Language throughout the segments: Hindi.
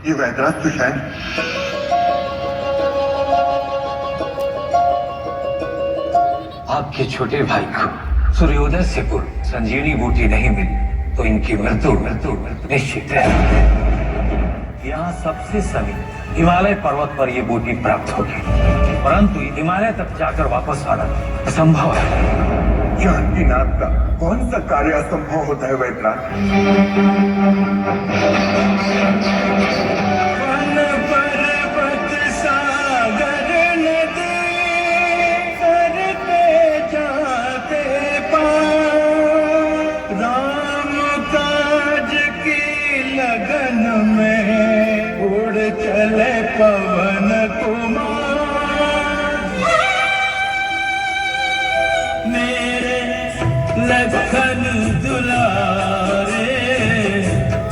ये वैदराज सुशांत आपके छोटे भाई को सूर्योदय से पूर्व संजीवनी बूटी नहीं मिली तो इनकी मृत्यु निश्चित है। यहाँ सबसे समीप हिमालय पर्वत पर यह बूटी प्राप्त होगी, परंतु हिमालय तक जाकर वापस आना असंभव है। जानकीनाथ का कौन सा कार्य असंभव होता है वैदराज? पवन कुमार मेरे लखन दुलारे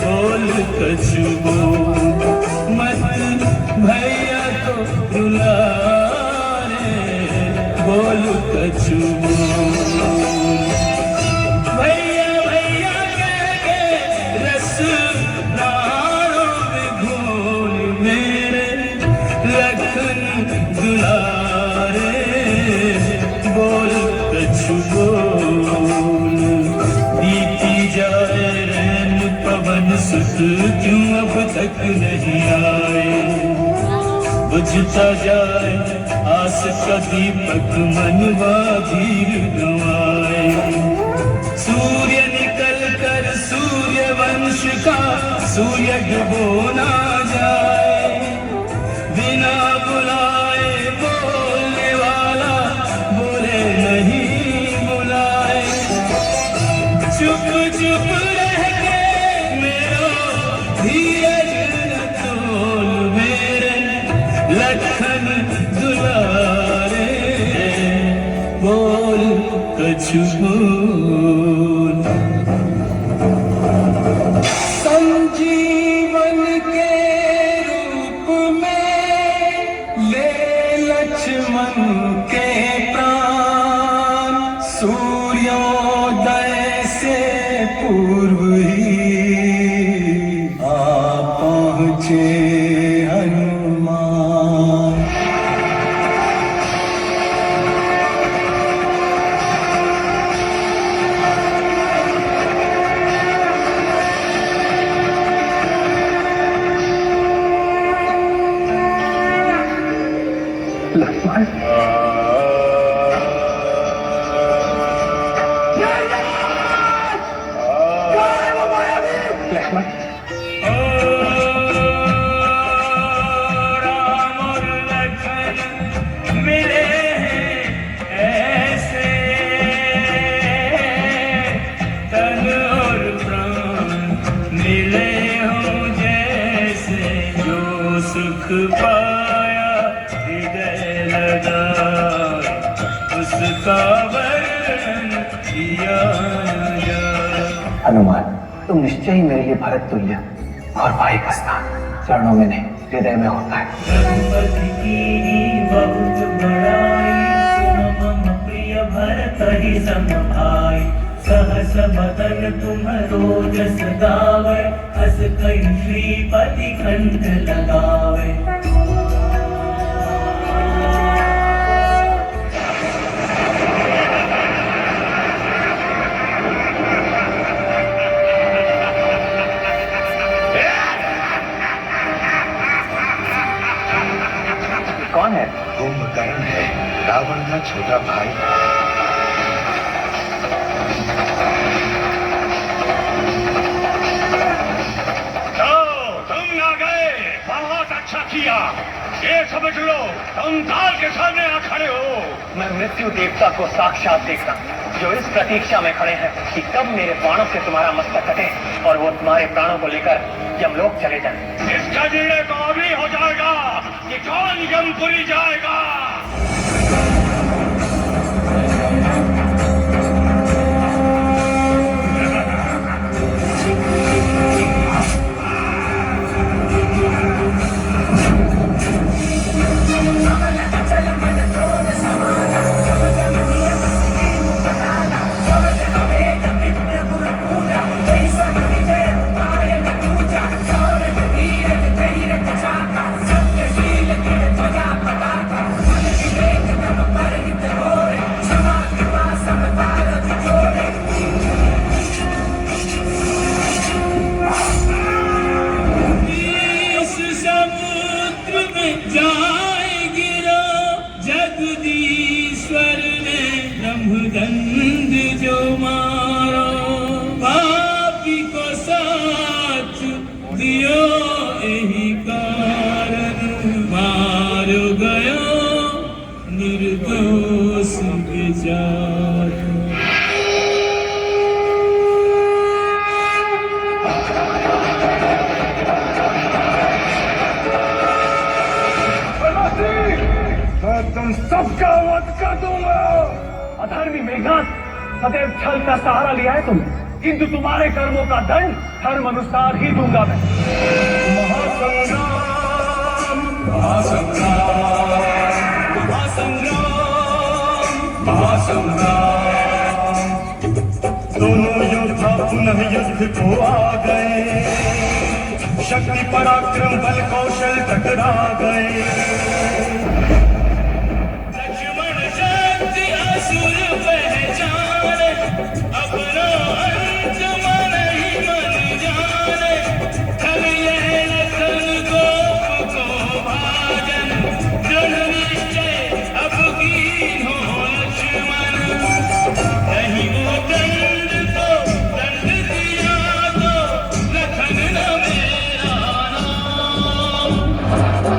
बोल कछुओ मत भैया को दुलारे बोल कछुओ भैया भैया कह के रस दुलारे बोल कछुओ बीती जाए रैन पवन सुत क्यों अब तक नहीं आए बुझता जाए आस का दीपक मनवा धीर गंवाए सूर्य निकल कर सूर्य वंश का सूर्य डुबो ना जाए बिना बुलाए बोलने वाला बोले नहीं बुलाए चुप चुप रह के मेरा धीरज न तोल मेरे लखन दुलारे बोल कछुओ संजीवन के लक्ष्मण के प्राण सूर्योदय से पूर्व ही आ पहुँचे हनुमान। लक्ष्मण लक्ष्मण राम और लखन मिले ऐसे तन और प्राण मिले हों जैसे जो सुख पाया हृदय लगा उसका वर्णन किया जा। हनुमान, तुम निश्चय ही मेरे लिए भरत तुल्य और भाई का स्थान चरणों में नहीं हृदय में होता है। रघुपति की बहुत बड़ाई तुम मम प्रिय भरत ही सम भाई सहस बदन तुम रोजस गावे हस कई श्रीपति कंठ लगावे। कौन है? कुंभकर्ण है, रावण का छोटा भाई। तुम आ गए, बहुत अच्छा किया। ये समझ लो तुम काल के सामने आ खड़े हो। मैं मृत्यु देवता को साक्षात देखता जो इस प्रतीक्षा में खड़े हैं कि कब मेरे प्राणों से तुम्हारा मस्तक कटे और वो तुम्हारे प्राणों को लेकर यमलोक चले जाएं। इसका निर्णय तो अभी हो जाएगा कि कौन यमपुरी जाएगा। अधर्मी मेघनाथ, सदैव छल का सहारा लिया है तुमने, किंतु तुम्हारे कर्मों का दंड धर्म अनुसार ही दूंगा मैं। महासंग्राम महासंग्राम महासंग्राम महासंग्राम, दोनों योद्धा पुनः युद्ध को आ गए, शक्ति पराक्रम बल कौशल टकरा गए। लक्ष्मण शक्ति असुर पहचाने, अपना अंत मन ही मन जाने, थल यह लखन गोप को भाजन, दृढ़ निश्चय अब कीन्हो लक्ष्मण, नहीं वो दंड तो दंड दिया तो लखन न मेरा नाम।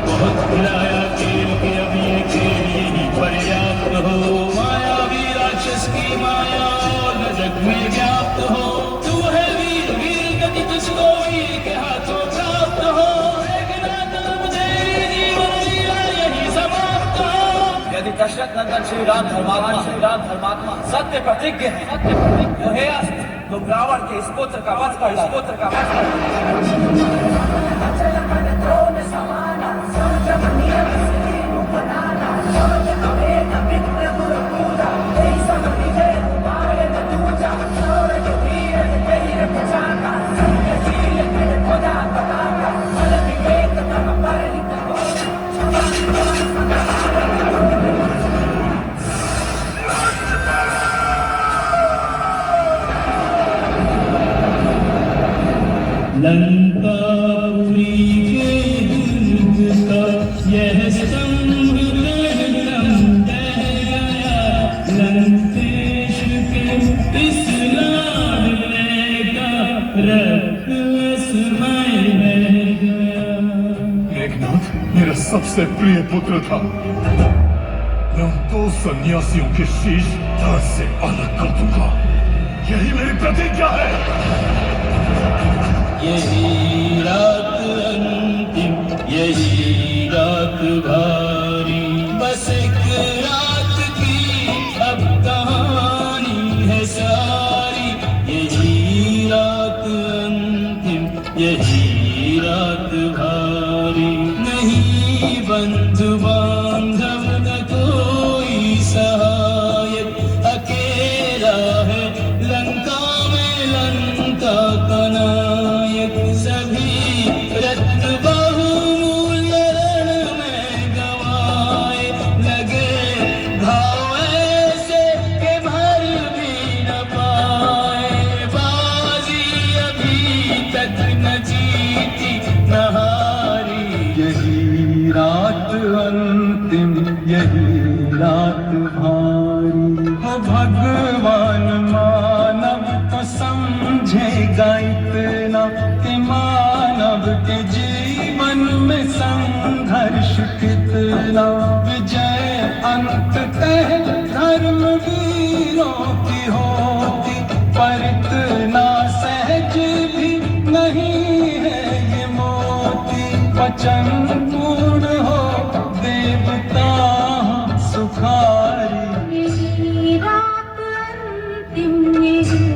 बहुत खिलाया खेल के अब ये खेल यही पर्याप्त हो, मायावी राक्षस की माया और न जग में व्याप्त हो। तू है वीर वीर गति तुझको वीर के हाथों प्राप्त हो, मेघनाथ मुझे जीवन लीला यही समाप्त हो। यदि दशरथ नंदन श्री राम धर्मात्मा सत्य प्रतिज्ञ है, तो हे अस्त्र, तुम रावण के इस पुत्र का वध कर लो। लंकापुरी के दुर्ग का यह स्तंभ एकदम ढह गया, लंकेश के इस लाडले का रक्त समय बह गया। मेघनाथ मेरा सबसे प्रिय पुत्र था, मैं उन 2 सन्यासियों के शीश धड़ से अलग कर दूंगा, यही मेरी प्रतिज्ञा है। यही रात अंतिम, यही रात भारी, बस एक रात की अब कहानी है सारी। यही रात अंतिम, यही रात भारी, नहीं बंधु बांधव न कोई सहायक, अकेला है लंका में लंका का नायक। सभी रत्न बहुमूल्य रण में गवाए, लगे घाव ऐसे के भर भी न पाए, बाजी अभी तक न जीती न हारी। यही रात अंतिम, यही रात भारी, हो भगवान मानव तो समझेगा इतना कि मानव के जीवन में संघर्ष कितना। विजय अंततः धर्म वीरों की होती, पर इतना सहज भी नहीं है ये मोती। वचन पूर्ण हो देवता सुखारी, यही रात अंतिम, यही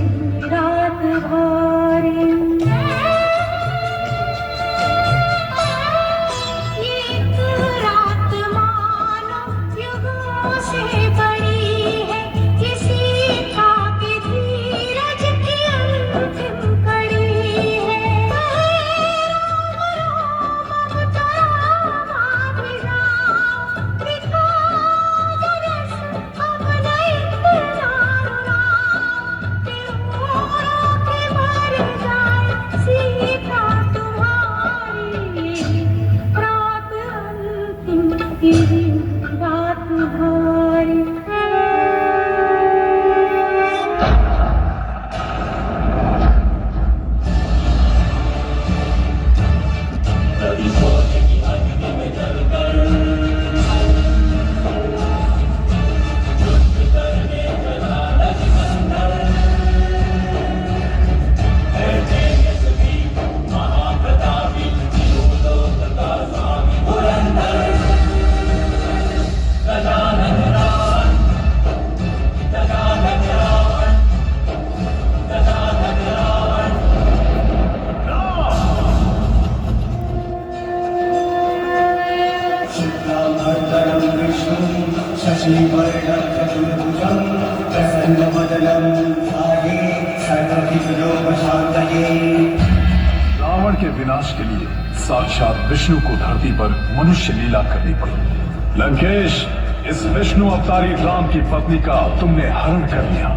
रात भारी। ये एक रात मानो युगों से बड़ी है, किसी का के धीरज की अंतिम कड़ी है। राम राम अवतार रावण के विनाश के लिए साक्षात विष्णु को धरती पर मनुष्य लीला करनी पड़ी। लंकेश, इस विष्णु अवतारी राम की पत्नी का तुमने हरण कर लिया,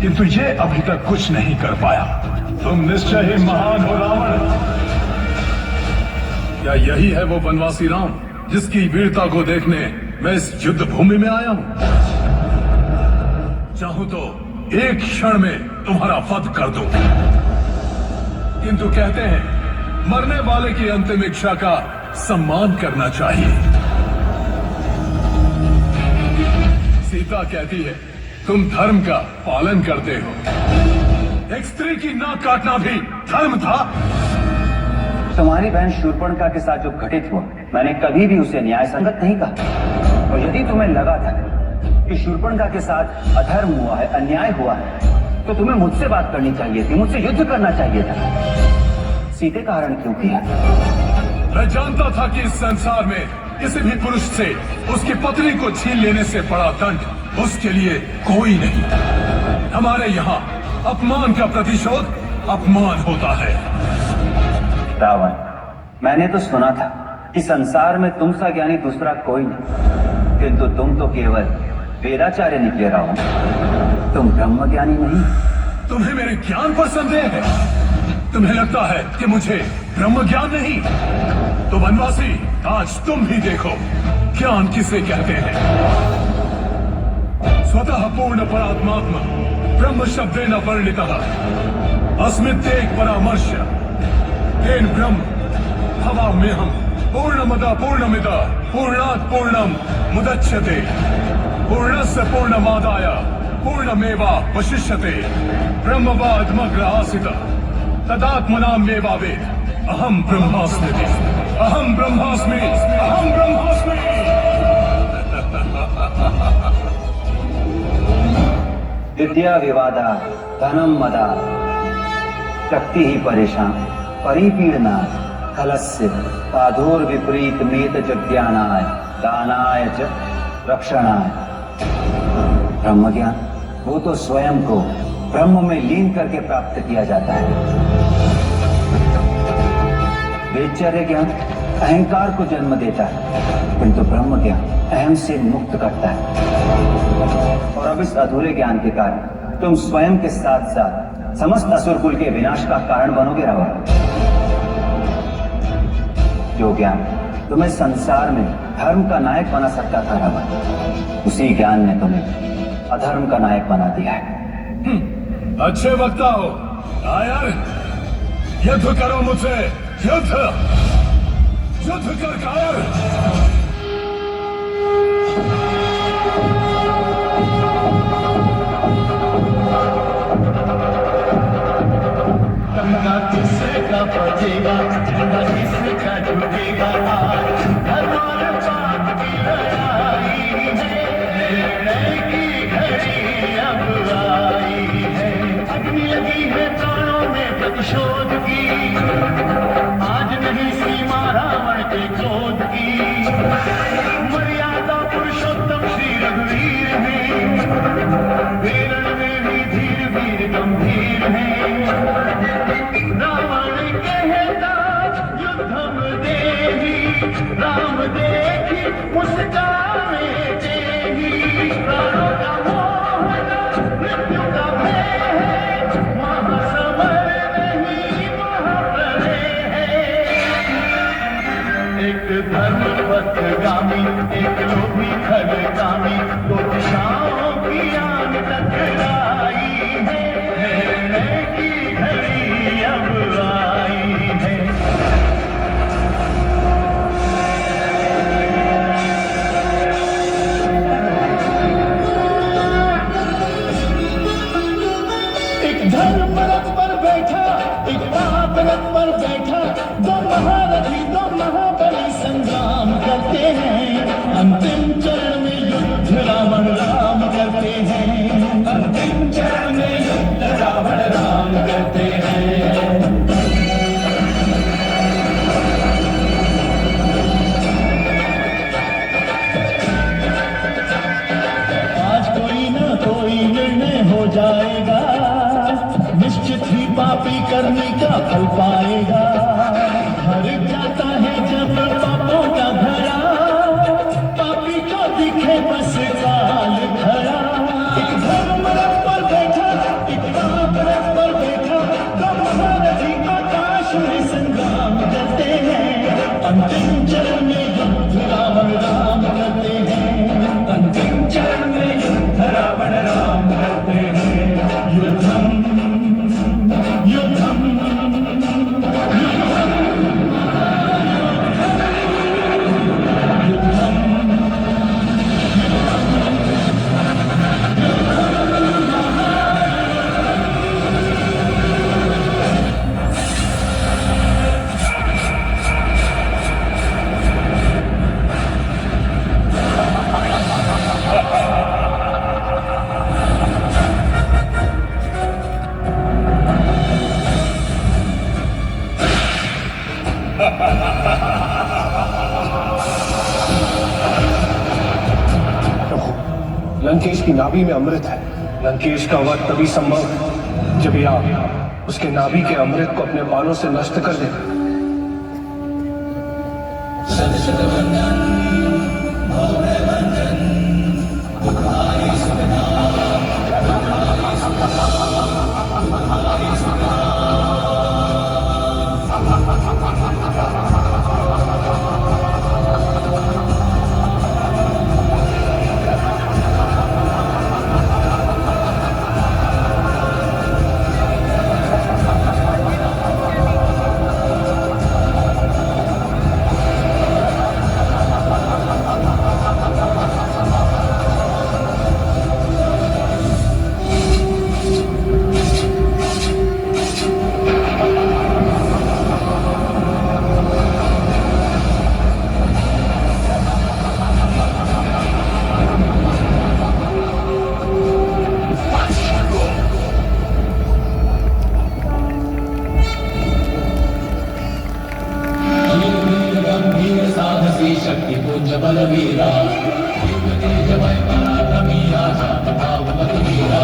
किंतु ये अभी तक कुछ नहीं कर पाया। तुम निश्चय ही महान हो रावण। क्या यही है वो वनवासी राम जिसकी वीरता को देखने मैं इस युद्ध भूमि में आया हूं? चाहूं तो एक क्षण में तुम्हारा वध कर दूं, किंतु कहते हैं मरने वाले की अंतिम इच्छा का सम्मान करना चाहिए। सीता कहती है तुम धर्म का पालन करते हो। एक स्त्री की नाक काटना भी धर्म था। तुम्हारी बहन शूर्पणखा के साथ जो घटित हुआ, मैंने कभी भी उसे न्याय संगत नहीं कहा। और यदि तुम्हें लगा था कि शूर्पणखा के साथ अधर्म हुआ है, अन्याय हुआ है, तो तुम्हें मुझसे बात करनी चाहिए थी, मुझसे युद्ध करना चाहिए था। सीते का हरण क्यों किया? मैं जानता था कि इस संसार में किसी भी पुरुष से उसकी पत्नी को छीन लेने से बड़ा दंड उसके लिए कोई नहीं। हमारे यहाँ अपमान का प्रतिशोध अपमान होता है। रावण, मैंने तो सुना था कि संसार में तुम सा ज्ञानी दूसरा कोई नहीं, किंतु तुम तो केवल वेदाचार्य निकले रावण, तुम ब्रह्म ज्ञानी नहीं। तुम्हें मेरे ज्ञान पर संदेह है? तुम्हें लगता है कि मुझे ब्रह्म ज्ञान नहीं? तो वनवासी, आज तुम ही देखो ज्ञान किसे कहते हैं। स्वतः पूर्ण परात्मात्मा ब्रह्म शब्देन वर्णितः अस्मित्येक परामर्श तेन ब्रह्म भवाम्यहम् पूर्णमदः पूर्णमिदः पूर्णात् पूर्णं मुदच्यते पूर्णस्य पूर्णमादाय पूर्णमेवावशिष्यते ब्रह्मवादमग्र आसीत् तदात्मनामेवावेद अहम ब्रह्मास्मि अहम ब्रह्मास्मि अहम ब्रह्मास्मि। विद्या विवादा धनम मदा शक्ति ही परेशान परिपीड़ना खलस्य पाधोर विपरीत मेत ज्ञानाय दानाय च रक्षणाय। ब्रह्म ज्ञान वो तो स्वयं को ब्रह्म में लीन करके प्राप्त किया जाता है। वेदचर्य ज्ञान अहंकार को जन्म देता है, किंतु ब्रह्म ज्ञान अहम से मुक्त करता है। और अब इस अधूरे ज्ञान के कारण तुम स्वयं के साथ साथ समस्त असुर कुल के विनाश का कारण बनोगे रावण। जो ज्ञान तुम्हें संसार में धर्म का नायक बना सकता था रावण, उसी ज्ञान ने तुम्हें अधर्म का नायक बना दिया है। अच्छे वक्ता हो आयर, युद्ध करो मुझसे, युद्ध युद्ध कर कायर। गंगा किसका बजेगा, गंगा किसका झुकेगा, हमारे बात की लड़ाई है, निर्णय की घड़ी अब आई है। अग्नि लगी है प्राणों में प्रतिशोध की, आज नहीं सीमा रावण के क्रोध की। मर्यादा पुरुषोत्तम श्री रघुवीर है, वीरण में भी धीर वीर गंभीर है। रावण कहता युद्धम देहि, राम देखी मुस्काने देहि। प्राणों का मोहन मृत्यु का भय है, महासमर नहीं महाप्रलय पापी करने का फल पाएगा। भर जाता है जब पापों का घड़ा, पापी को दिखे बस काल खड़ा। एक धर्म रथ पर बैठा, एक पाप रथ पर बैठा, दो महारथी आकाश में संग्राम करते हैं। अंतिम चरण में युद्ध रावण राम करते हैं। अंतिम चरण में युद्ध रावण राम करते हैं। युद्धम युद्धम लंकेश की नाभि में अमृत है। लंकेश का वध तभी संभव है जब यह उसके नाभि के अमृत को अपने बालों से नष्ट कर दे। शक्ति पुंज बलवीरा, तेज भय पराक्रमी आशा भाव मत वीरा।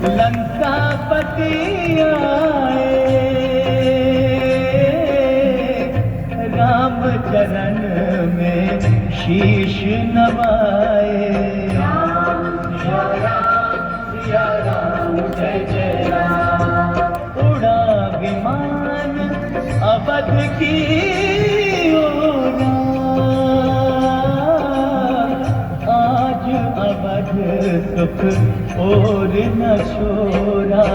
लंकापति आए, राम चरण में शीश नवाए। सिया राम जय जय राम। उड़ा विमान अवध की ओर, आज अवध सुख और न शोरा।